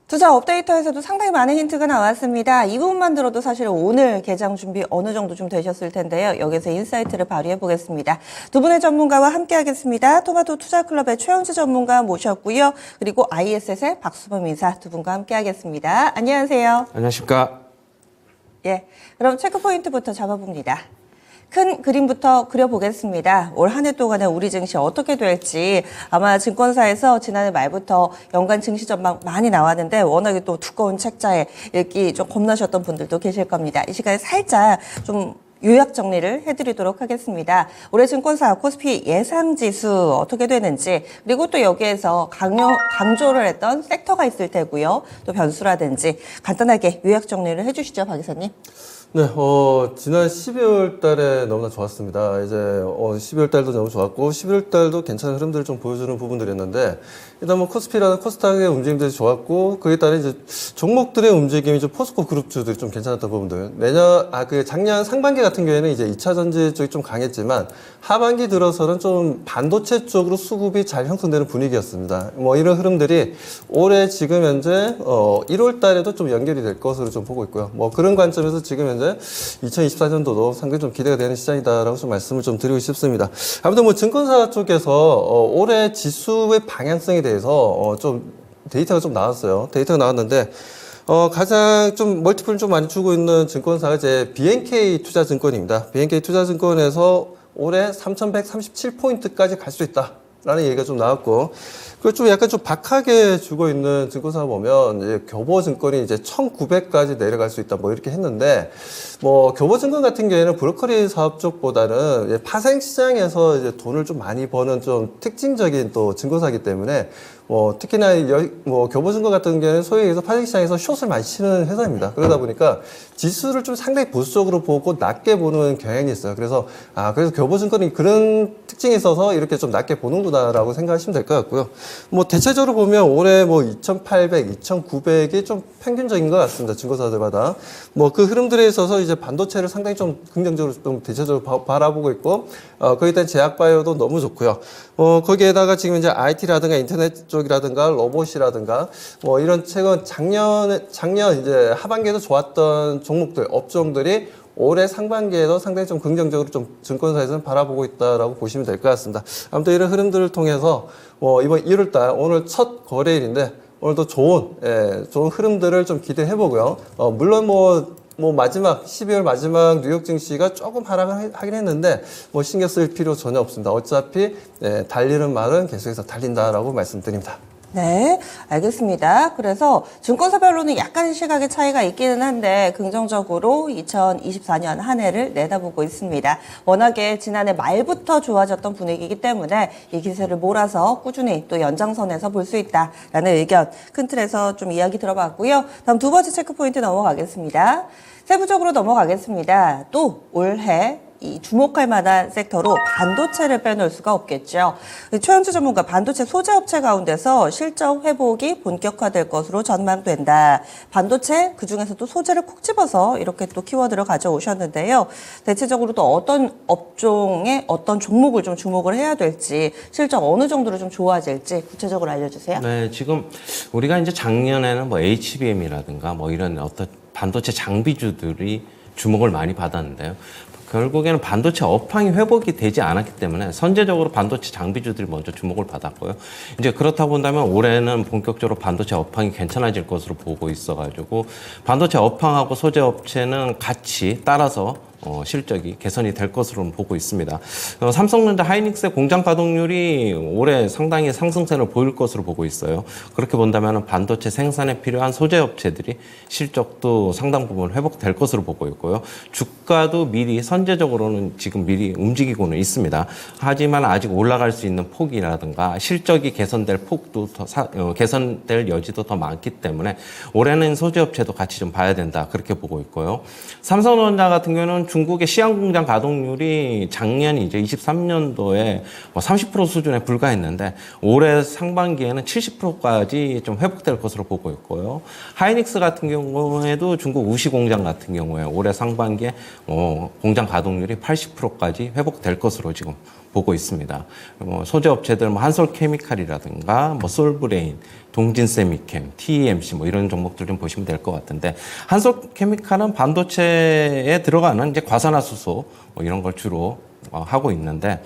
투자 업데이터에서도 상당히 많은 힌트가 나왔습니다. 이 부분만 들어도 사실 오늘 개장 준비 어느 정도 좀 되셨을 텐데요. 여기서 인사이트를 발휘해 보겠습니다. 두 분의 전문가와 함께 하겠습니다. 토마토 투자클럽의 최영지 전문가 모셨고요. 그리고 ISS의 박수범 인사 두 분과 함께 하겠습니다. 안녕하세요. 안녕하십니까. 예, 그럼 체크포인트부터 잡아봅니다. 큰 그림부터 그려보겠습니다. 올 한 해 동안에 우리 증시 어떻게 될지 아마 증권사에서 지난해 말부터 연간 증시 전망 많이 나왔는데 워낙에 또 두꺼운 책자에 읽기 좀 겁나셨던 분들도 계실 겁니다. 이 시간에 살짝 좀 요약 정리를 해드리도록 하겠습니다. 올해 증권사 코스피 예상지수 어떻게 되는지 그리고 또 여기에서 강조를 했던 섹터가 있을 테고요. 또 변수라든지 간단하게 요약 정리를 해주시죠, 박 이사님. 네, 지난 12월 달에 너무나 좋았습니다. 이제, 12월 달도 너무 좋았고, 11월 달도 괜찮은 흐름들을 좀 보여주는 부분들이었는데, 일단 뭐 코스피라는 코스닥의 움직임들이 좋았고, 그에 따른 이제 종목들의 움직임이 좀 포스코 그룹주들이 좀 괜찮았던 부분들. 작년 상반기 같은 경우에는 이제 2차 전지 쪽이 좀 강했지만, 하반기 들어서는 좀 반도체 쪽으로 수급이 잘 형성되는 분위기였습니다. 뭐 이런 흐름들이 올해 지금 현재, 1월 달에도 좀 연결이 될 것으로 좀 보고 있고요. 뭐 그런 관점에서 지금 현재 2024년도도 상당히 좀 기대가 되는 시장이다라고 좀 말씀을 좀 드리고 싶습니다. 아무튼 뭐 증권사 쪽에서 올해 지수의 방향성에 대해서 좀 데이터가 좀 나왔어요. 데이터가 나왔는데 가장 좀 멀티플을 좀 많이 주고 있는 증권사가 이제 BNK 투자증권입니다. BNK 투자증권에서 올해 3,137포인트까지 갈 수 있다라는 얘기가 좀 나왔고, 그걸 좀 약간 좀 박하게 주고 있는 증권사 보면 이제 교보증권이 이제 1,900까지 내려갈 수 있다 뭐 이렇게 했는데, 뭐 교보증권 같은 경우에는 브로커리 사업 쪽보다는 이제 파생 시장에서 이제 돈을 좀 많이 버는 좀 특징적인 또 증권사이기 때문에 특히나 교보증권 같은 경우에는 소위 얘기해서 파생시장에서 숏을 많이 치는 회사입니다. 그러다 보니까 지수를 좀 상당히 보수적으로 보고 낮게 보는 경향이 있어요. 그래서 교보증권이 그런 특징이 있어서 이렇게 좀 낮게 보는구나라고 생각하시면 될 것 같고요. 뭐 대체적으로 보면 올해 2,800, 2,900이 좀 평균적인 것 같습니다. 증권사들마다. 뭐 그 흐름들에 있어서 이제 반도체를 상당히 좀 긍정적으로 좀 대체적으로 바라보고 있고, 거기에 대한 제약바이오도 너무 좋고요. 거기에다가 지금 이제 IT라든가 인터넷 쪽이라든가 로봇이라든가 이런 최근 작년 이제 하반기에도 좋았던 종목들, 업종들이 올해 상반기에도 상당히 좀 긍정적으로 좀 증권사에서는 바라보고 있다라고 보시면 될 것 같습니다. 아무튼 이런 흐름들을 통해서 이번 1월 달 오늘 첫 거래일인데 오늘도 좋은 흐름들을 좀 기대해 보고요. 물론 마지막 12월 마지막 뉴욕 증시가 조금 하락을 하긴 했는데 신경 쓸 필요 전혀 없습니다. 어차피 달리는 말은 계속해서 달린다라고 말씀드립니다. 네, 알겠습니다. 그래서 증권사별로는 약간 시각의 차이가 있기는 한데 긍정적으로 2024년 한 해를 내다보고 있습니다. 워낙에 지난해 말부터 좋아졌던 분위기이기 때문에 이 기세를 몰아서 꾸준히 또 연장선에서 볼 수 있다라는 의견 큰 틀에서 좀 이야기 들어봤고요. 다음 두 번째 체크포인트 넘어가겠습니다. 세부적으로 넘어가겠습니다. 또 올해 이 주목할 만한 섹터로 반도체를 빼놓을 수가 없겠죠. 최영주 전문가 반도체 소재업체 가운데서 실적 회복이 본격화될 것으로 전망된다. 반도체 그중에서도 소재를 콕 집어서 이렇게 또 키워드를 가져오셨는데요. 대체적으로 또 어떤 업종에 어떤 종목을 좀 주목을 해야 될지 실적 어느 정도로 좀 좋아질지 구체적으로 알려주세요. 네, 지금 우리가 이제 작년에는 HBM이라든가 이런 어떤 반도체 장비주들이 주목을 많이 받았는데요. 결국에는 반도체 업황이 회복이 되지 않았기 때문에 선제적으로 반도체 장비주들이 먼저 주목을 받았고요. 이제 그렇다고 본다면 올해는 본격적으로 반도체 업황이 괜찮아질 것으로 보고 있어가지고 반도체 업황하고 소재 업체는 같이 따라서 실적이 개선이 될 것으로 보고 있습니다. 삼성전자 하이닉스의 공장 가동률이 올해 상당히 상승세를 보일 것으로 보고 있어요. 그렇게 본다면 반도체 생산에 필요한 소재 업체들이 실적도 상당 부분 회복될 것으로 보고 있고요. 주가도 미리 선제적으로는 지금 미리 움직이고는 있습니다. 하지만 아직 올라갈 수 있는 폭이라든가 실적이 개선될 폭도 개선될 여지도 더 많기 때문에 올해는 소재 업체도 같이 좀 봐야 된다. 그렇게 보고 있고요. 삼성전자 같은 경우는 중국의 시안 공장 가동률이 작년 이제 23년도에 30% 수준에 불과했는데 올해 상반기에는 70%까지 좀 회복될 것으로 보고 있고요. 하이닉스 같은 경우에도 중국 우시 공장 같은 경우에 올해 상반기에 공장 가동률이 80%까지 회복될 것으로 지금 보고 있습니다. 소재 업체들 한솔케미칼이라든가 솔브레인, 동진세미캠, TEMC 이런 종목들 좀 보시면 될 것 같은데, 한솔케미칼은 반도체에 들어가는 이제 과산화수소 이런 걸 주로 하고 있는데,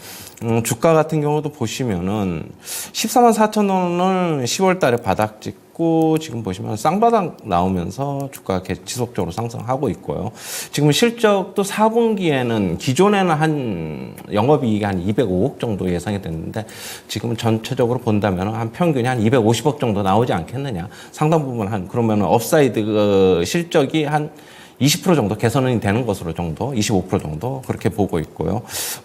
주가 같은 경우도 보시면은 14만 4천 원을 10월 달에 바닥 찍고 지금 보시면 쌍바닥 나오면서 주가가 지속적으로 상승하고 있고요. 지금 실적도 4분기에는 기존에는 한 영업이익이 한 205억 정도 예상이 됐는데 지금 전체적으로 본다면 한 평균이 한 250억 정도 나오지 않겠느냐. 상당 부분 그러면 업사이드 실적이 한 20% 정도 개선이 되는 것으로 정도, 25% 정도 그렇게 보고 있고요.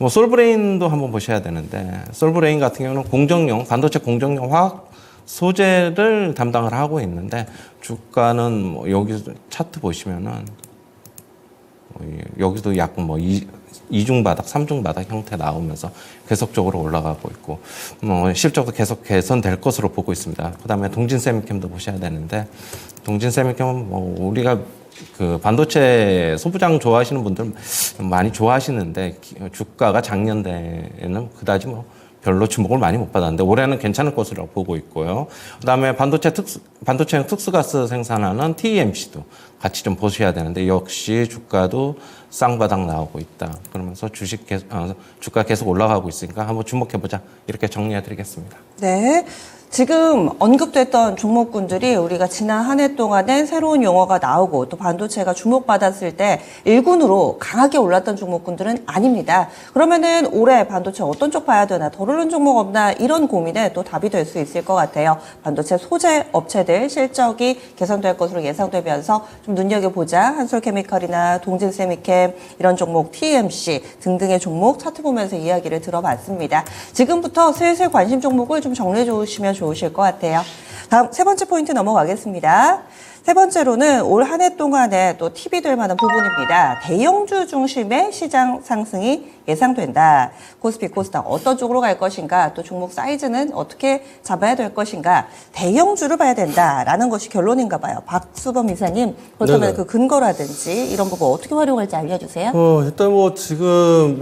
솔브레인도 한번 보셔야 되는데, 솔브레인 같은 경우는 반도체 공정용 화학 소재를 담당을 하고 있는데, 주가는 여기 차트 보시면은 여기도 약간 이중 바닥, 삼중 바닥 형태 나오면서 계속적으로 올라가고 있고, 실적도 계속 개선될 것으로 보고 있습니다. 그 다음에 동진세미캠도 보셔야 되는데, 동진세미캠은 우리가 그 반도체 소부장 좋아하시는 분들 많이 좋아하시는데 주가가 작년에는 그다지 별로 주목을 많이 못 받았는데 올해는 괜찮을 것으로 보고 있고요. 그다음에 반도체형 특수가스 생산하는 TEMC도 같이 좀 보셔야 되는데 역시 주가도 쌍바닥 나오고 있다. 그러면서 주가 계속 올라가고 있으니까 한번 주목해 보자. 이렇게 정리해 드리겠습니다. 네. 지금 언급됐던 종목군들이 우리가 지난 한 해 동안에 새로운 용어가 나오고 또 반도체가 주목받았을 때 일군으로 강하게 올랐던 종목군들은 아닙니다. 그러면은 올해 반도체 어떤 쪽 봐야 되나, 덜 오른 종목 없나, 이런 고민에 또 답이 될 수 있을 것 같아요. 반도체 소재 업체들 실적이 개선될 것으로 예상되면서 좀 눈여겨보자. 한솔케미칼이나 동진세미캠 이런 종목, TMC 등등의 종목 차트 보면서 이야기를 들어봤습니다. 지금부터 슬슬 관심 종목을 좀 정리해 주시면 좋으실 것 같아요. 다음 세 번째 포인트 넘어가겠습니다. 세 번째로는 올 한 해 동안에 또 팁이 될 만한 부분입니다. 대형주 중심의 시장 상승이 예상된다. 코스피, 코스닥 어떤 쪽으로 갈 것인가, 또 종목 사이즈는 어떻게 잡아야 될 것인가, 대형주를 봐야 된다라는 것이 결론인가 봐요. 박수범 이사님, 그렇다면 그 근거라든지 이런 부분 어떻게 활용할지 알려주세요. 일단 지금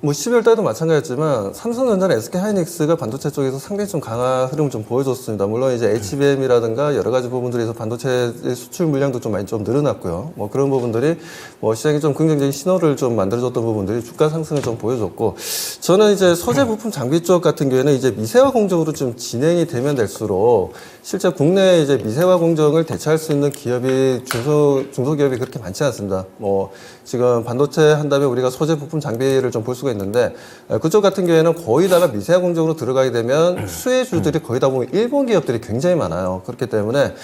12월 달도 마찬가지였지만 삼성전자나 SK하이닉스가 반도체 쪽에서 상당히 좀 강한 흐름을 좀 보여줬습니다. 물론 이제 HBM이라든가 여러 가지 부분들에서 반도체 수출 물량도 좀 많이 좀 늘어났고요. 그런 부분들이 시장에 좀 긍정적인 신호를 좀 만들어줬던 부분들이 주가 상승을 좀 보여줬고, 저는 이제 소재 부품 장비 쪽 같은 경우에는 이제 미세화 공정으로 좀 진행이 되면 될수록 실제 국내에 이제 미세화 공정을 대체할 수 있는 기업이 중소기업이 그렇게 많지 않습니다. 지금 반도체 한다면 우리가 소재 부품 장비를 좀 볼 수가 있는데, 그쪽 같은 경우에는 거의 다가 미세화 공정으로 들어가게 되면 수혜주들이 거의 다 보면 일본 기업들이 굉장히 많아요. 그렇기 때문에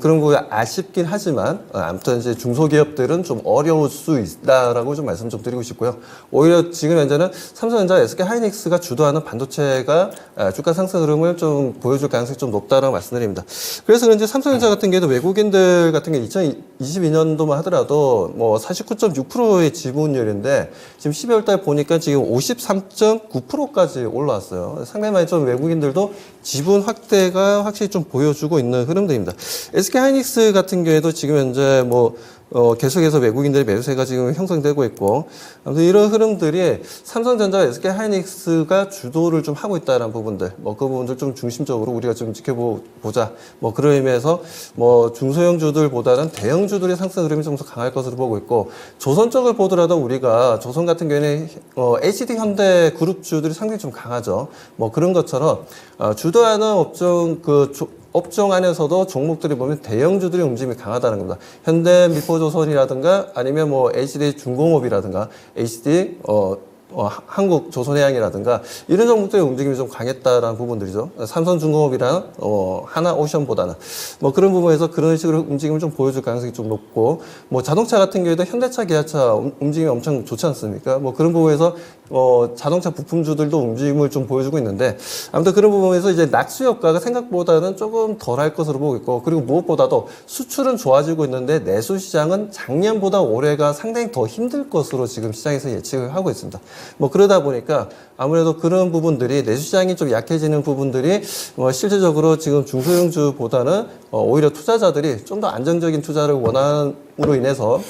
그런 부분이 아쉽긴 하지만 아무튼 이제 중소기업들은 좀 어려울 수 있다라고 좀 말씀 좀 드리고 싶고요. 오히려 지금 현재는 삼성전자, SK하이닉스가 주도하는 반도체가 주가 상승 흐름을 좀 보여줄 가능성이 좀 높다라고 말씀드립니다. 그래서 그런지 삼성전자 같은 경우도 외국인들 같은 게 2022년도만 하더라도 49.6%의 지분율인데 지금 12월 달 보니까 지금 53.9%까지 올라왔어요. 상당히 많이 좀 외국인들도 지분 확대가 확실히 좀 보여주고 있는 흐름들입니다. SK하이닉스 같은 경우에도 지금 현재 계속해서 외국인들의 매수세가 지금 형성되고 있고, 아무튼 이런 흐름들이 삼성전자, SK하이닉스가 주도를 좀 하고 있다는 부분들, 그 부분들 좀 중심적으로 우리가 좀 지켜보자. 그런 의미에서 중소형주들보다는 대형주들의 상승 흐름이 좀 더 강할 것으로 보고 있고, 조선 쪽을 보더라도 우리가 조선 같은 경우에는 HD 현대 그룹주들이 상당히 좀 강하죠. 그런 것처럼 주도하는 업종 안에서도 종목들이 보면 대형주들의 움직임이 강하다는 겁니다. 현대 미포조선이라든가 아니면 HD 중공업이라든가 HD 한국 조선해양이라든가 이런 종목들의 움직임이 좀 강했다라는 부분들이죠. 삼성중공업이랑 하나오션보다는 그런 부분에서 그런 식으로 움직임을 좀 보여줄 가능성이 좀 높고, 자동차 같은 경우에도 현대차, 기아차 움직임이 엄청 좋지 않습니까? 그런 부분에서 자동차 부품주들도 움직임을 좀 보여주고 있는데, 아무튼 그런 부분에서 이제 낙수 효과가 생각보다는 조금 덜할 것으로 보고 있고, 그리고 무엇보다도 수출은 좋아지고 있는데 내수 시장은 작년보다 올해가 상당히 더 힘들 것으로 지금 시장에서 예측을 하고 있습니다. 그러다 보니까 아무래도 그런 부분들이 내수시장이 좀 약해지는 부분들이 실질적으로 지금 중소형주보다는 오히려 투자자들이 좀 더 안정적인 투자를 원하는 수급으로 인해서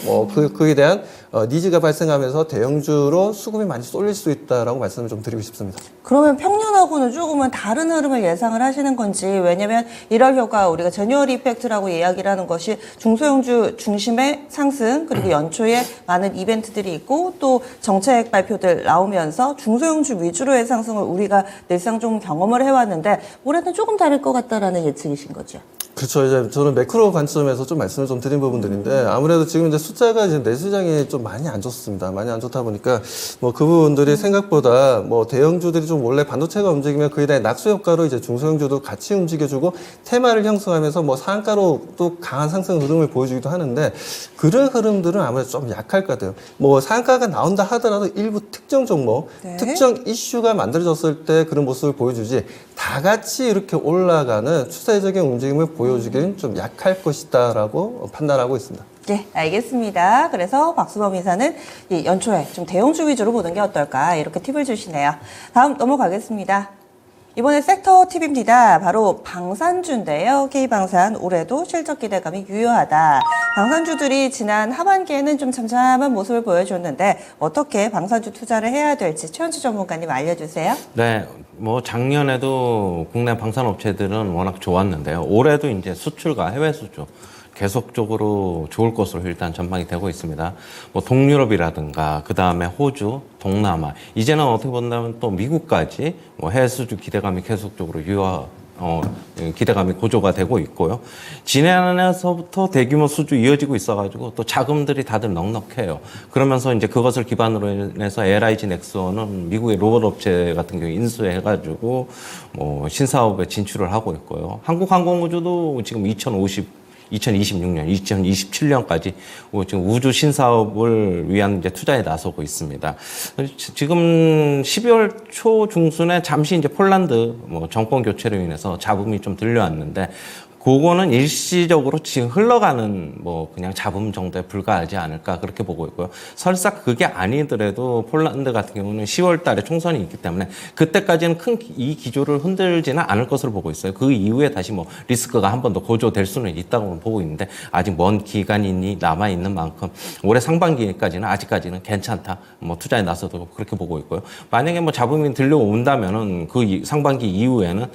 그에 대한 니즈가 발생하면서 대형주로 수급이 많이 쏠릴 수 있다라고 말씀을 좀 드리고 싶습니다. 그러면 평년하고는 조금은 다른 흐름을 예상을 하시는 건지, 왜냐면 1월 효과 우리가 제뉴얼 이펙트라고 이야기를 하는 것이 중소형주 중심의 상승, 그리고 연초에 많은 이벤트들이 있고 또 정책 발표들 나오면서 중소형주 위주로의 상승을 우리가 늘상 좀 경험을 해왔는데 올해는 조금 다를 것 같다라는 예측이신 거죠. 그렇죠. 이제 저는 매크로 관점에서 좀 말씀을 좀 드린 부분들인데 아무래도 지금 이제 숫자가 이제 내수장이 좀 많이 안 좋습니다. 많이 안 좋다 보니까 그 부분들이 생각보다 대형주들이 좀 원래 반도체가 움직이면 그에 대한 낙수 효과로 이제 중소형주도 같이 움직여주고 테마를 형성하면서 상가로 또 강한 상승 흐름을 보여주기도 하는데 그런 흐름들은 아무래도 좀 약할 것 같아요. 상가가 나온다 하더라도 일부 특정 종목, 네. 특정 이슈가 만들어졌을 때 그런 모습을 보여주지 다 같이 이렇게 올라가는 추세적인 움직임을 보여주기는 좀 약할 것이다라고 판단하고 있습니다. 네, 알겠습니다. 그래서 박수범 이사는 이 연초에 좀 대형주 위주로 보는 게 어떨까 이렇게 팁을 주시네요. 다음 넘어가겠습니다. 이번에 섹터 팁입니다. 바로 방산주인데요. K방산 올해도 실적 기대감이 유효하다. 방산주들이 지난 하반기에는 좀 잠잠한 모습을 보여줬는데 어떻게 방산주 투자를 해야 될지 최현주 전문가님 알려주세요. 네, 작년에도 국내 방산업체들은 워낙 좋았는데요. 올해도 이제 수출과 해외 수출 계속적으로 좋을 것으로 일단 전망이 되고 있습니다. 동유럽이라든가 그 다음에 호주, 동남아, 이제는 어떻게 본다면 또 미국까지 해외 수주 기대감이 계속적으로 기대감이 고조가 되고 있고요. 지난해에서부터 대규모 수주 이어지고 있어가지고 또 자금들이 다들 넉넉해요. 그러면서 이제 그것을 기반으로 해서 LIG 넥스원은 미국의 로봇 업체 같은 경우 인수해가지고 신사업에 진출을 하고 있고요. 한국항공우주도 지금 2026년, 2027년까지 지금 우주 신사업을 위한 이제 투자에 나서고 있습니다. 지금 12월 초 중순에 잠시 이제 폴란드 정권 교체로 인해서 잡음이 좀 들려왔는데 그거는 일시적으로 지금 흘러가는 그냥 잡음 정도에 불과하지 않을까 그렇게 보고 있고요. 설사 그게 아니더라도 폴란드 같은 경우는 10월 달에 총선이 있기 때문에 그때까지는 큰 이 기조를 흔들지는 않을 것으로 보고 있어요. 그 이후에 다시 리스크가 한 번 더 고조될 수는 있다고 보고 있는데 아직 먼 기간이 남아 있는 만큼 올해 상반기까지는 아직까지는 괜찮다. 투자에 나서도 그렇게 보고 있고요. 만약에 잡음이 들려온다면은 그 상반기 이후에는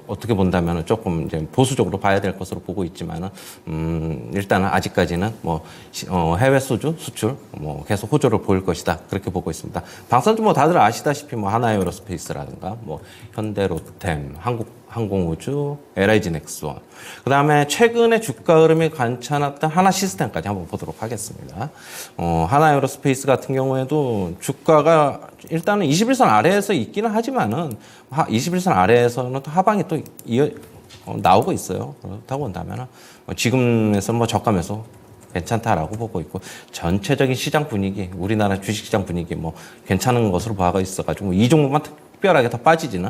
어떻게 본다면은 조금 이제 보수적으로 봐야 될 것으로 보고 있지만은 일단은 아직까지는 해외 수주 수출 계속 호조를 보일 것이다 그렇게 보고 있습니다. 방산주 다들 아시다시피 하나에어로스페이스라든가 현대로템, 한국항공우주, LIG 넥스원, 그 다음에 최근에 주가 흐름이 괜찮았던 하나시스템까지 한번 보도록 하겠습니다. 하나에어로스페이스 같은 경우에도 주가가 일단은 21선 아래에서 있기는 하지만은 21선 아래에서는 또 하방이 또 나오고 있어요. 그렇다고 본다면 지금에서 저가면서 괜찮다라고 보고 있고 전체적인 시장 분위기, 우리나라 주식시장 분위기 괜찮은 것으로 봐가 있어가지고 이 종목만 특별하게 더 빠지지는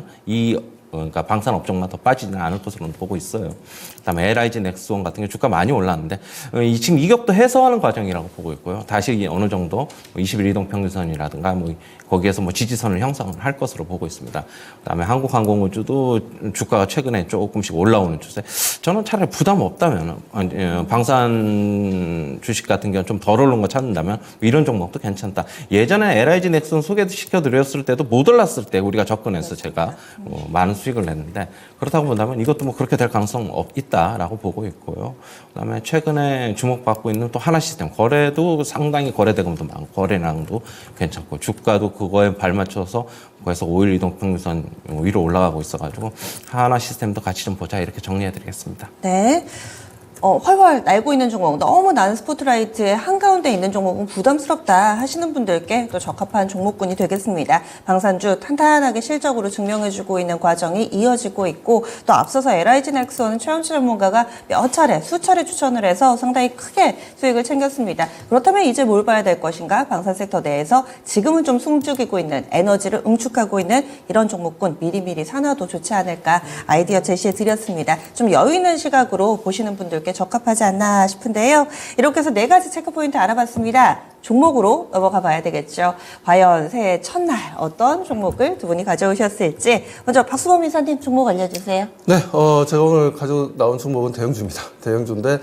그러니까 방산 업종만 더 빠지지는 않을 것으로 보고 있어요. 그다음에 LIG 넥스원 같은 게 주가 많이 올랐는데 지금 이격도 해소하는 과정이라고 보고 있고요. 다시 어느 정도 21 이동 평균선이라든가 거기에서 지지선을 형성할 것으로 보고 있습니다. 그다음에 한국항공우주도 주가가 최근에 조금씩 올라오는 추세. 저는 차라리 부담 없다면 방산 주식 같은 경우는 좀 덜 오른 거 찾는다면 이런 종목도 괜찮다. 예전에 LIG 넥스원 소개시켜 드렸을 때도 못 올랐을 때 우리가 접근해서 제가 많은 수익을 냈는데 그렇다고 본다면 이것도 그렇게 될 가능성 있다라고 보고 있고요. 그다음에 최근에 주목받고 있는 또 하나시스템 거래도 상당히 거래대금도 많고 거래량도 괜찮고 주가도 그거에 발맞춰서 거기서 5일 이동평균선 위로 올라가고 있어가지고 하나시스템도 같이 좀 보자 이렇게 정리해드리겠습니다. 네. 활활 날고 있는 종목, 너무 나는 스포트라이트의 한가운데 있는 종목은 부담스럽다 하시는 분들께 또 적합한 종목군이 되겠습니다. 방산주 탄탄하게 실적으로 증명해주고 있는 과정이 이어지고 있고 또 앞서서 LIG 넥스원은 최현주 전문가가 수차례 추천을 해서 상당히 크게 수익을 챙겼습니다. 그렇다면 이제 뭘 봐야 될 것인가? 방산 섹터 내에서 지금은 좀 숨죽이고 있는 에너지를 응축하고 있는 이런 종목군 미리미리 사놔도 좋지 않을까 아이디어 제시해 드렸습니다. 좀 여유 있는 시각으로 보시는 분들께 적합하지 않나 싶은데요. 이렇게 해서 4가지 체크포인트 알아봤습니다. 종목으로 넘어가 봐야 되겠죠. 과연 새해 첫날 어떤 종목을 두 분이 가져오셨을지 먼저 박수범 이사님 종목 알려주세요. 네, 제가 오늘 가져 나온 종목은 대형주입니다. 대형주인데,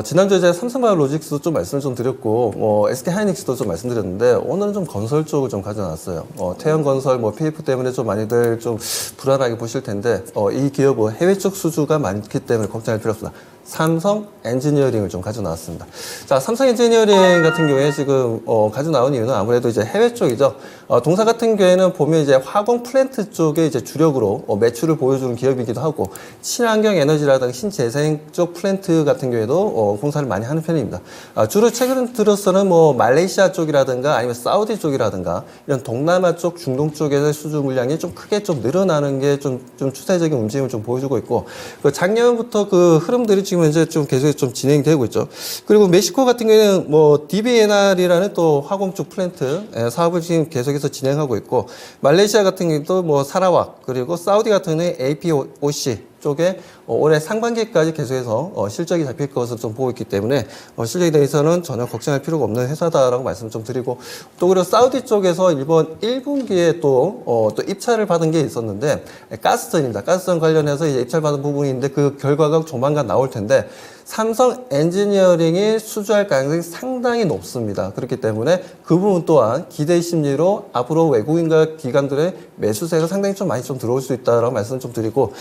지난주에 제가 삼성바이오로직스도 좀 말씀을 좀 드렸고, SK하이닉스도 좀 말씀드렸는데, 오늘은 좀 건설 쪽을 좀 가져놨어요. 태양건설, PF 때문에 좀 많이들 좀 불안하게 보실 텐데, 이 기업은 해외 쪽 수주가 많기 때문에 걱정할 필요 없습니다. 삼성 엔지니어링을 좀 가져 나왔습니다. 자, 삼성 엔지니어링 같은 경우에 지금 가져 나온 이유는 아무래도 이제 해외 쪽이죠. 동사 같은 경우에는 보면 이제 화공 플랜트 쪽에 이제 주력으로 매출을 보여주는 기업이기도 하고, 친환경 에너지라든가 신재생 쪽 플랜트 같은 경우에도 공사를 많이 하는 편입니다. 주로 최근 들어서는 말레이시아 쪽이라든가 아니면 사우디 쪽이라든가 이런 동남아 쪽, 중동 쪽에서 수주 물량이 좀 크게 좀 늘어나는 게 좀 추세적인 움직임을 좀 보여주고 있고, 그 작년부터 그 흐름들이 지금 현재 좀 계속 좀 진행되고 있죠. 그리고 멕시코 같은 경우에는 DBNR이라는 또 화공 쪽 플랜트 사업을 지금 계속해서 진행하고 있고, 말레이시아 같은 경우도 사라왁, 그리고 사우디 같은 경우는 APOC 쪽에 올해 상반기까지 계속해서 실적이 잡힐 것으로 좀 보고 있기 때문에 실적에 대해서는 전혀 걱정할 필요가 없는 회사다라고 말씀을 좀 드리고, 또 그리고 사우디 쪽에서 이번 1분기에 또 입찰을 받은 게 있었는데, 가스전입니다. 가스전 관련해서 이제 입찰 받은 부분이 있는데 그 결과가 조만간 나올 텐데, 삼성 엔지니어링이 수주할 가능성이 상당히 높습니다. 그렇기 때문에 그 부분 또한 기대 심리로 앞으로 외국인과 기관들의 매수세가 상당히 좀 많이 좀 들어올 수 있다라고 말씀을 좀 드리고,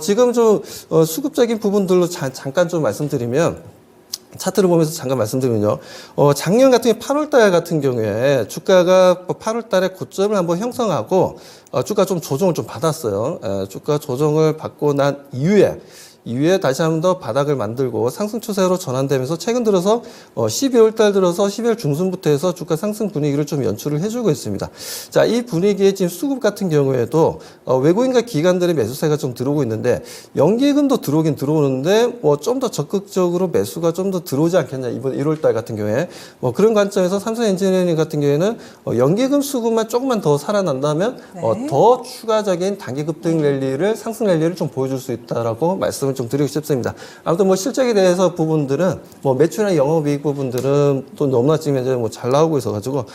지금 좀 수급적인 부분들로 잠깐 좀 말씀드리면, 차트를 보면서 잠깐 말씀드리면요. 작년 같은 경우 8월달 같은 경우에 주가가 8월달에 고점을 한번 형성하고 주가 좀 조정을 좀 받았어요. 주가 조정을 받고 난 이후에 다시 한 번 더 바닥을 만들고 상승 추세로 전환되면서 최근 들어서 12월 달 들어서 12월 중순부터 해서 주가 상승 분위기를 좀 연출을 해주고 있습니다. 자, 이 분위기에 지금 수급 같은 경우에도 외국인과 기관들의 매수세가 좀 들어오고 있는데, 연기금도 들어오긴 들어오는데 좀 더 적극적으로 매수가 좀 더 들어오지 않겠냐, 이번 1월 달 같은 경우에 그런 관점에서 삼성 엔지니어링 같은 경우에는 연기금 수급만 조금만 더 살아난다면 더 추가적인 단기 급등 랠리를, 상승 랠리를 좀 보여줄 수 있다라고 말씀을 좀 드리고 싶습니다. 아무튼 실적에 대해서 부분들은 매출이나 영업이익 부분들은 또 너무나 지금 현재 잘 나오고 있어가지고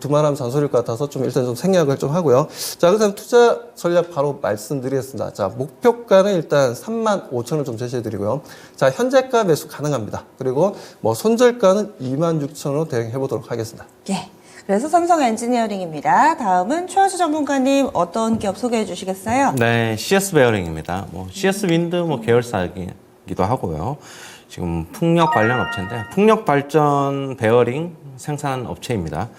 두말하면 잔소리일 것 같아서 좀 일단 좀 생략을 좀 하고요. 자, 그래서 투자 전략 바로 말씀드리겠습니다. 자, 목표가는 일단 35,000원 좀 제시해드리고요. 자, 현재가 매수 가능합니다. 그리고 손절가는 26,000원으로 대응해 보도록 하겠습니다. 예. 그래서 삼성 엔지니어링입니다. 다음은 최원수 전문가님 어떤 기업 소개해 주시겠어요? 네, CS 베어링입니다. CS 윈드 계열사이기도 하고요. 지금 풍력 관련 업체인데, 풍력 발전 베어링 생산 업체입니다.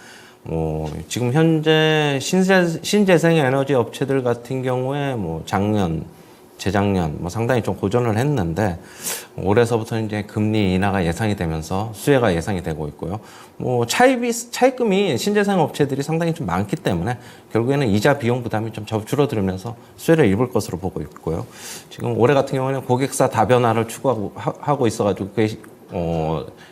지금 현재 신재생 에너지 업체들 같은 경우에 작년, 재작년 상당히 좀 고전을 했는데, 올해서부터 이제 금리 인하가 예상이 되면서 수혜가 예상이 되고 있고요. 차입금이 신재생 업체들이 상당히 좀 많기 때문에 결국에는 이자 비용 부담이 좀 줄어들면서 수혜를 입을 것으로 보고 있고요. 지금 올해 같은 경우에는 고객사 다변화를 추구하고 있어가지고 그게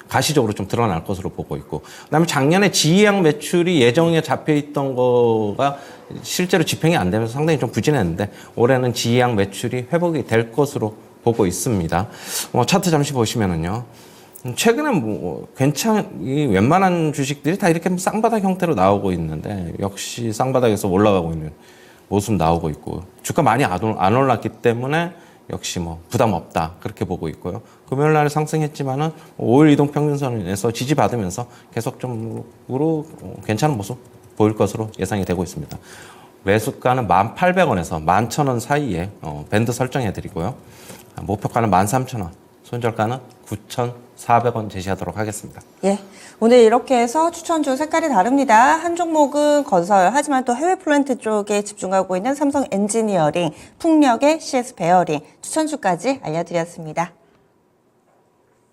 가시적으로 좀 드러날 것으로 보고 있고, 그다음에 작년에 지휘약 매출이 예정에 잡혀 있던 거가 실제로 집행이 안 되면서 상당히 좀 부진했는데, 올해는 지휘약 매출이 회복이 될 것으로 보고 있습니다. 차트 잠시 보시면은요. 최근에 이 웬만한 주식들이 다 이렇게 쌍바닥 형태로 나오고 있는데, 역시 쌍바닥에서 올라가고 있는 모습 나오고 있고, 주가 많이 안 올랐기 때문에 역시 부담 없다, 그렇게 보고 있고요. 금요일 날 상승했지만은 5일 이동 평균선에서 지지받으면서 계속적으로 괜찮은 모습 보일 것으로 예상이 되고 있습니다. 매수가는 1,800원에서 11,000원 사이에 밴드 설정해 드리고요. 목표가는 13,000원, 손절가는 9,400원 제시하도록 하겠습니다. 예. 오늘 이렇게 해서 추천주 색깔이 다릅니다. 한 종목은 건설, 하지만 또 해외 플랜트 쪽에 집중하고 있는 삼성 엔지니어링, 풍력의 CS 베어링, 추천주까지 알려드렸습니다.